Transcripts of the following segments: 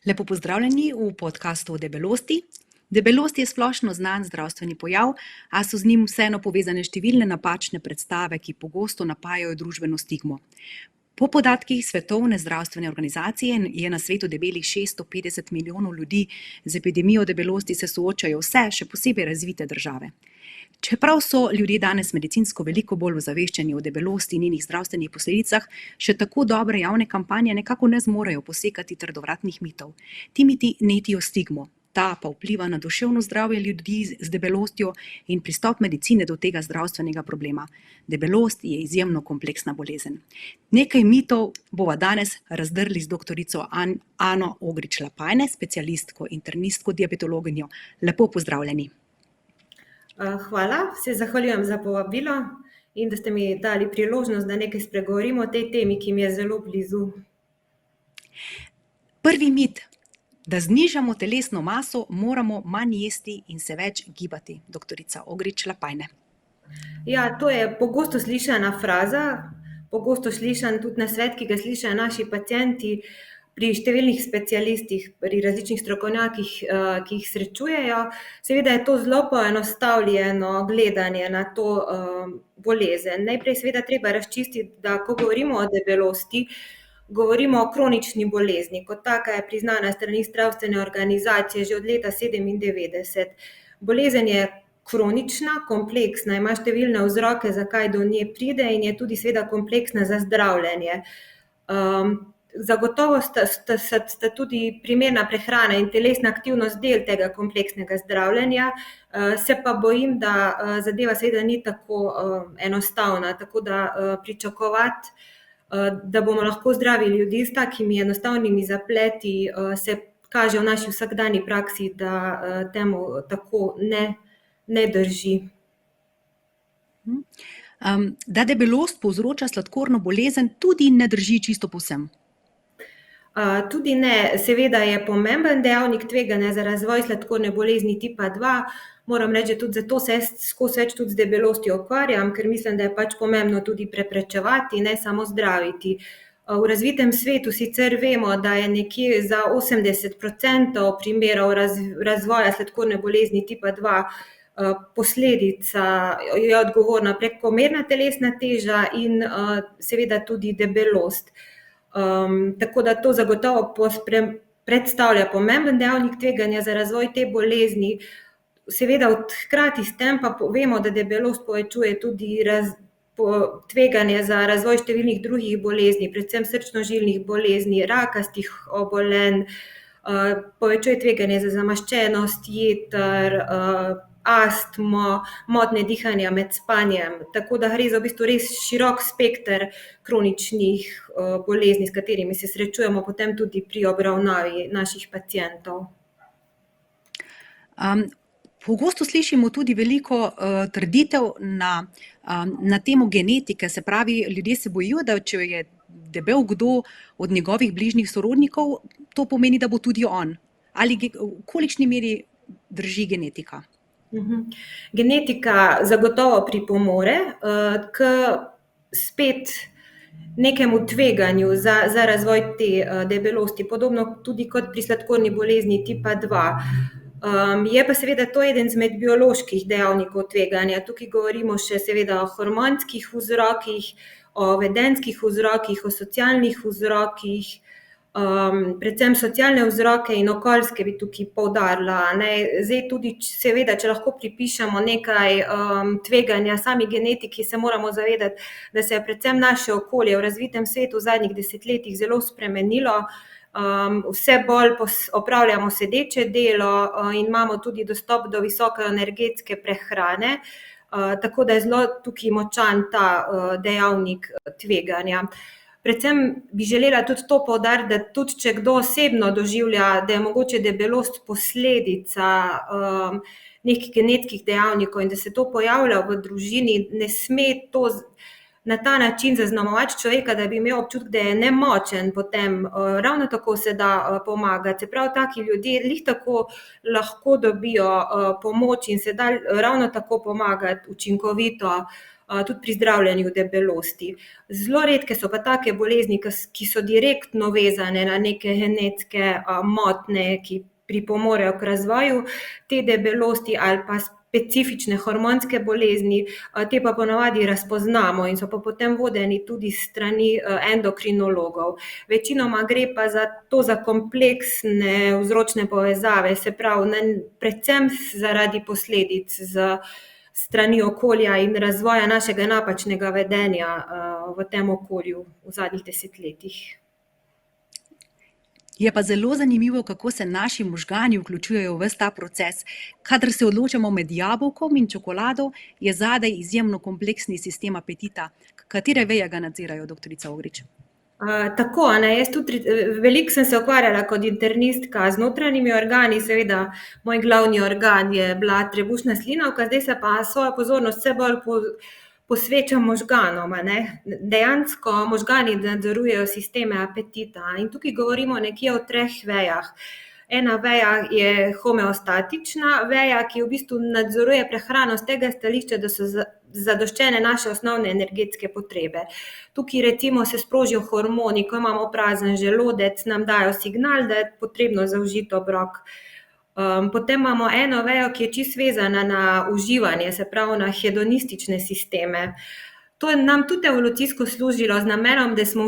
Lepo pozdravljeni v podkastu o debelosti. Debelost je splošno znan zdravstveni pojav, a so z njim vseeno povezane številne napačne predstave, ki pogosto napajajo družbeno stigmo. Po podatkih Svetovne zdravstvene organizacije je na svetu debelih 650 milijonov ljudi, z epidemijo debelosti se soočajo vse, še posebej razvite države. Čeprav so ljudje danes medicinsko veliko bolj ozaveščeni o debelosti in njenih zdravstvenih posledicah, še tako dobre javne kampanje nekako ne zmorejo posekati trdovratnih mitov. Ti miti netijo stigmo, ta pa vpliva na duševno zdravje ljudi z debelostjo in pristop medicine do tega zdravstvenega problema. Debelost je izjemno kompleksna bolezen. Nekaj mitov bova danes razdrli z doktorico Ano Ogrič-Lapajne, specialistko, internistko, diabetologinjo. Lepo pozdravljeni. Hvala, se zahvaljujem za povabilo in da ste mi dali priložnost, da nekaj spregovorimo o tej temi, ki mi je zelo blizu. Prvi mit, da znižamo telesno maso, moramo manj jesti in se več gibati. Doktorica Ogrič-Lapajne. Ja, to je pogosto slišana fraza, pogosto slišan tudi nasvet, ki ga slišajo naši pacienti pri številnih specialistih, pri različnih strokovnjakih, ki jih srečujejo. Seveda je to zelo poenostavljeno gledanje na to bolezen. Najprej seveda treba razčistiti, da ko govorimo o debelosti, govorimo o kronični bolezni. Kot taka je priznana s strani zdravstvene organizacije že od leta 1997. Bolezen je kronična, kompleksna, ima številne vzroke, zakaj do nje pride in je tudi seveda kompleksna za zdravljenje. Zagotovo sta tudi primerna prehrana in telesna aktivnost del tega kompleksnega zdravljenja, se pa bojim, da zadeva seveda ni tako enostavna, tako da pričakovati, da bomo lahko zdravili ljudi s takimi enostavnimi zapleti, se kaže v naši vsakdanji praksi, da temu tako ne drži. Da debelost povzroča sladkorno bolezen, tudi ne drži čisto povsem. Tudi ne, seveda je pomemben dejavnik tveganja za razvoj sladkorne bolezni tipa 2. Moram reči, tudi zato se jaz skozi več tudi z debelostjo ukvarjam, ker mislim, da je pač pomembno tudi preprečevati, ne samo zdraviti. V razvitem svetu sicer vemo, da je nekje za 80% primerov razvoja sladkorne bolezni tipa 2 posledica je odgovorna prekomerna telesna teža in seveda tudi debelost. Tako da to zagotovo predstavlja pomemben dejavnik tveganja za razvoj te bolezni. Seveda hkrati s tem pa vemo, da debelost povečuje tudi tveganje za razvoj številnih drugih bolezni, predvsem srčno-žilnih bolezni, rakastih obolenj, povečuje tveganje za zamaščenost jeter, astmo, motnje dihanja med spanjem. Tako da gre za v bistvu res širok spekter kroničnih bolezni, s katerimi se srečujemo potem tudi pri obravnavi naših pacientov. Pogosto slišimo tudi veliko trditev na temo genetike, se pravi, ljudje se bojijo, da če je debel kdo od njegovih bližnjih sorodnikov, to pomeni, da bo tudi on. Ali v kolikšni meri drži genetika? Genetika zagotovo pripomore k spet nekemu tveganju za razvoj te debelosti, podobno tudi kot pri sladkorni bolezni tipa 2. Je pa seveda to eden izmed bioloških dejavnikov tveganja. Tukaj govorimo še seveda o hormonskih vzrokih, o vedenjskih vzrokih, o socialnih vzrokih, predvsem socialne vzroke in okoljske bi tukaj poudarila. Zdaj tudi seveda, če lahko pripišemo nekaj tveganja sami genetiki, se moramo zavedati, da se je predvsem naše okolje v razvitem svetu v zadnjih desetletjih zelo spremenilo. Vse bolj opravljamo sedeče delo in imamo tudi dostop do visokoenergetske prehrane, tako da je zelo tukaj močan ta dejavnik tveganja. Predvsem bi želela tudi to poudariti, da tudi če kdo osebno doživlja, da je mogoče debelost posledica nekih genetskih dejavnikov in da se to pojavlja v družini, ne sme to na ta način zaznamovati človeka, da bi imel občutek, da je nemočen potem. Ravno tako se da pomagati. Se pravi, taki ljudje glih tako lahko dobijo pomoč in se da ravno tako pomagati učinkovito tudi pri zdravljenju debelosti. Zelo redke so pa take bolezni, ki so direktno vezane na neke genetske motnje, ki pripomorejo k razvoju te debelosti ali pa specifične hormonske bolezni, te pa ponavadi razpoznamo in so pa potem vodeni tudi s strani endokrinologov. Večinoma gre pa za kompleksne vzročne povezave, se pravi, predvsem zaradi posledic z strani okolja in razvoja našega napačnega vedenja v tem okolju v zadnjih desetletjih. Je pa zelo zanimivo, kako se naši možgani vključujejo v ves ta proces. Kadar se odločamo med jabolkom in čokolado, je zadaj izjemno kompleksni sistem apetita. Katere veje ga nadzirajo, doktorica Ogrič? Tako, jaz tudi veliko sem se ukvarjala kot internistka z notranjimi organi, seveda moj glavni organ je bila trebušna slinavka, zdaj se pa svojo pozornost vse bolj posvečam možganom. Dejansko možgani nadzorujejo sisteme apetita in tukaj govorimo nekje o 3 vejah. Ena veja je homeostatična veja, ki v bistvu nadzoruje prehrano z tega stališča, da so zadoščene naše osnovne energetske potrebe. Tukaj recimo se sprožijo hormoni, ko imamo prazen želodec, nam dajo signal, da je potrebno zaužiti obrok. Potem imamo eno vejo, ki je čisto vezana na uživanje, se pravi na hedonistične sisteme. To je nam tudi evolucijsko služilo z namenom, da smo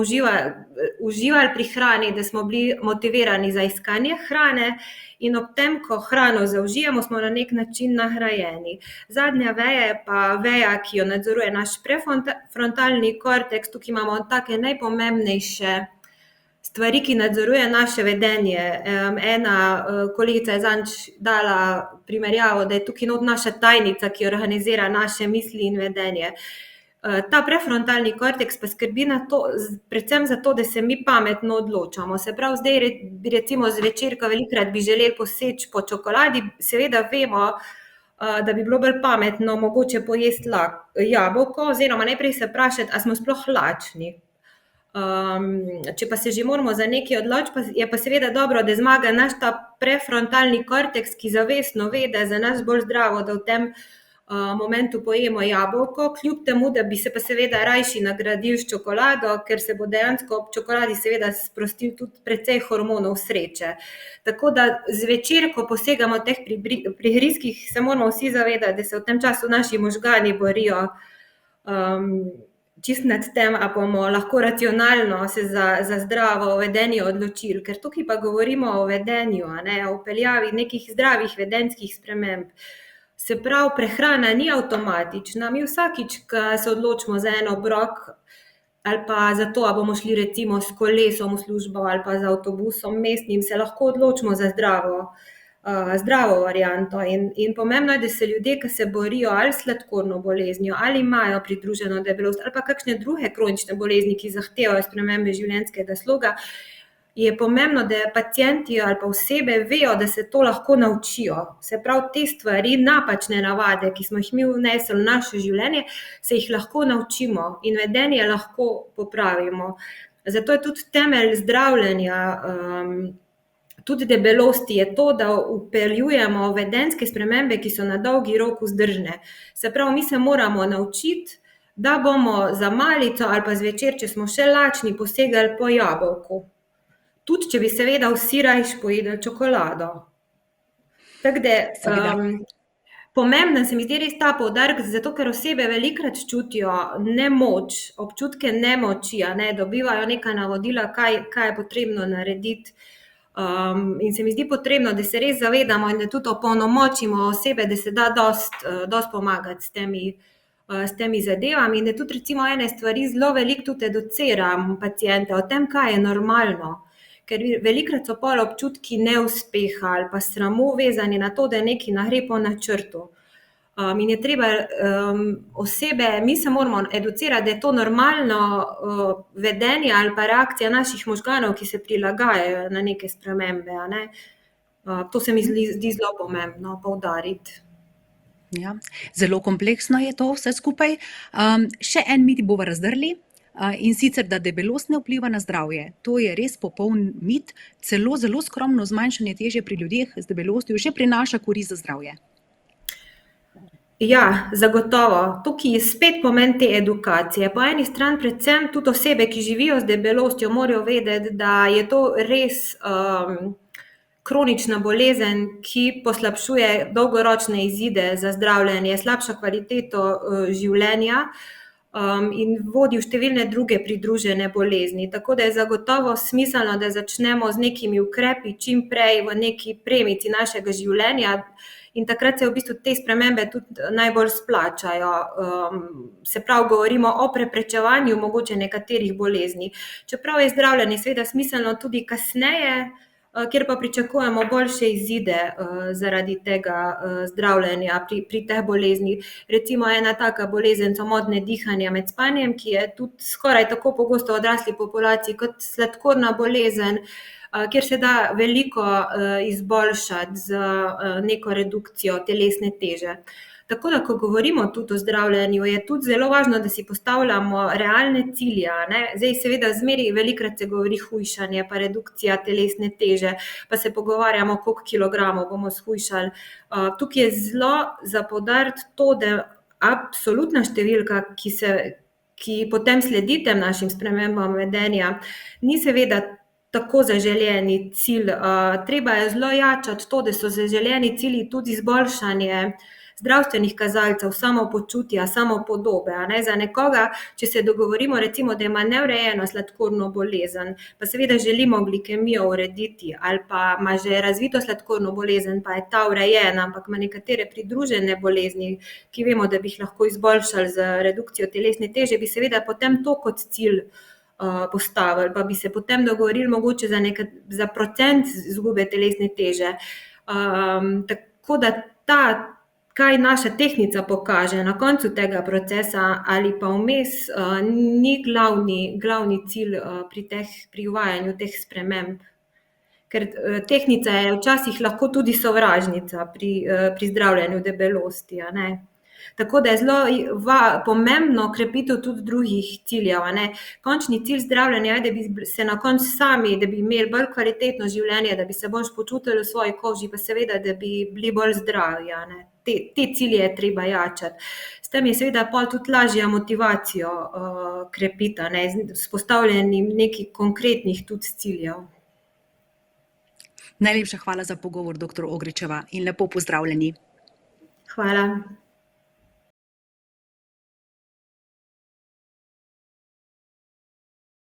uživali pri hrani, da smo bili motivirani za iskanje hrane in ob tem, ko hrano zaužijemo, smo na nek način nagrajeni. Zadnja veja je pa veja, ki jo nadzoruje naš prefrontalni korteks. Tukaj imamo take najpomembnejše stvari, ki nadzoruje naše vedenje. Ena kolegica je zadnjič dala primerjavo, da je tukaj not naša tajnica, ki organizira naše misli in vedenje. Ta prefrontalni korteks pa skrbi predvsem za to, da se mi pametno odločamo. Se pravi, zdaj recimo zvečer, ko velikokrat bi želeli poseči po čokoladi, seveda vemo, da bi bilo bolj pametno mogoče pojesti jabolko oziroma najprej se vprašati, ali smo sploh lačni. Če pa se že moramo za nekaj odločiti, je pa seveda dobro, da zmaga naš ta prefrontalni korteks, ki zavestno ve, da je za nas bolj zdravo, da v tem momentu pojemo jabolko, kljub temu, da bi se pa seveda rajši nagradili s čokolado, ker se bo dejansko ob čokoladi seveda sprostil tudi precej hormonov sreče. Tako da zvečer, ko posegamo v teh prigrizkih, se moramo vsi zavedati, da se v tem času naši možgani borijo čisto nad tem, a bomo lahko racionalno se za zdravo vedenje odločili, ker tukaj pa govorimo o vedenju, o vpeljavi nekih zdravih vedenjskih sprememb. Se pravi, prehrana ni avtomatična. Mi vsakič, ko se odločimo za en obrok ali pa za to, a bomo šli recimo s kolesom v službo ali pa z avtobusom mestnim, se lahko odločimo za zdravo varianto. In pomembno je, da se ljudje, ki se borijo ali s sladkorno boleznijo ali imajo pridruženo debelost ali pa kakšne druge kronične bolezni, ki zahtevajo spremembe življenjskega sloga, je pomembno, da pacienti ali pa osebe vejo, da se to lahko naučijo. Se pravi, te stvari, napačne navade, ki smo jih mi vnesli v naše življenje, se jih lahko naučimo in vedenje lahko popravimo. Zato je tudi temelj zdravljenja tudi debelosti je to, da vpeljujemo vedenjske spremembe, ki so na dolgi rok vzdržne. Se pravi, mi se moramo naučiti, da bomo za malico ali pa zvečer, če smo še lačni, posegali po jabolku. Tudi, če bi seveda vsi rajši pojedli čokolado. Tako da, pomembno se mi zdi res ta poudarek, zato ker osebe velikokrat čutijo nemoč, občutke nemoči, dobivajo neka navodila, kaj je potrebno narediti. In se mi zdi potrebno, da se res zavedamo in da tudi opolnomočimo osebe, da se da dosti pomagati s temi zadevami in da tudi recimo ene stvari zelo veliko tudi educiram paciente o tem, kaj je normalno. Ker velikokrat so pol občutki neuspeha ali pa sramu vezani na to, da je nekaj ne gre po načrtu. In je treba osebe, mi se moramo educirati, da je to normalno vedenje ali pa reakcija naših možganov, ki se prilagajajo na neke spremembe. To se mi zdi zelo pomembno poudariti. Ja, zelo kompleksno je to vse skupaj. Še en mit bova razdrli. In sicer, da debelost ne vpliva na zdravje. To je res popoln mit, zelo skromno zmanjšanje teže pri ljudeh z debelostjo že prinaša korist za zdravje. Ja, zagotovo. Tukaj je spet pomen te edukacije. Po eni strani predvsem tudi osebe, ki živijo z debelostjo, morajo vedeti, da je to res kronična bolezen, ki poslabšuje dolgoročne izide za zdravljenje, slabša kvaliteto življenja in vodi v številne druge pridružene bolezni. Tako da je zagotovo smiselno, da začnemo z nekimi ukrepi čim prej v neki premici našega življenja. In takrat se v bistvu te spremembe tudi najbolj splačajo. Se pravi, govorimo o preprečevanju mogoče nekaterih bolezni. Čeprav je zdravljenje seveda smiselno tudi kasneje, kjer pa pričakujemo boljše izide zaradi tega zdravljenja pri teh boleznih. Recimo ena taka bolezen so motnje dihanja med spanjem, ki je tudi skoraj tako pogosto v odrasli populaciji kot sladkorna bolezen, kjer se da veliko izboljšati z neko redukcijo telesne teže. Tako da, ko govorimo tudi o zdravljenju, je tudi zelo važno, da si postavljamo realne cilje, ne. Zdaj seveda zmeraj velikokrat se govori hujšanje pa redukcija telesne teže, pa se pogovarjamo, koliko kilogramov bomo shujšali. Tukaj je zelo za poudariti to, da absolutna številka, ki potem sledi tem našim spremembam vedenja, ni seveda tako zaželeni cilj. Treba je zelo jačati to, da so zaželeni cilji tudi izboljšanje zdravstvenih kazalcev, samopočutja, samopodobe, a ne. Za nekoga, če se dogovorimo recimo, da ima neurejeno sladkorno bolezen, pa seveda želimo glikemijo urediti, ali pa ima že razvito sladkorno bolezen, pa je ta urejena, ampak ima nekatere pridružene bolezni, ki vemo, da bi jih lahko izboljšali z redukcijo telesne teže, bi seveda potem to kot cilj postavili, pa bi se potem dogovorili mogoče za procent izgube telesne teže. Tako da kaj naša tehtnica pokaže na koncu tega procesa ali pa vmes, ni glavni cilj pri uvajanju teh sprememb. Ker tehtnica je včasih lahko tudi sovražnica pri zdravljenju debelosti, a ne. Tako da je zelo pomembno krepitev tudi drugih ciljev, a ne. Končni cilj zdravljenja je, da bi se na koncu sami, da bi imeli bolj kvalitetno življenje, da bi se boljše počutili v svoji koži, pa seveda, da bi bili bolj zdravi, a ne. Te cilje je treba jačati. S tem je seveda pol tudi lažja motivacijo krepiti, a ne, s postavljanjem nekih konkretnih tudi ciljev. Najlepša hvala za pogovor, doktor Ogričeva, in lepo pozdravljeni. Hvala.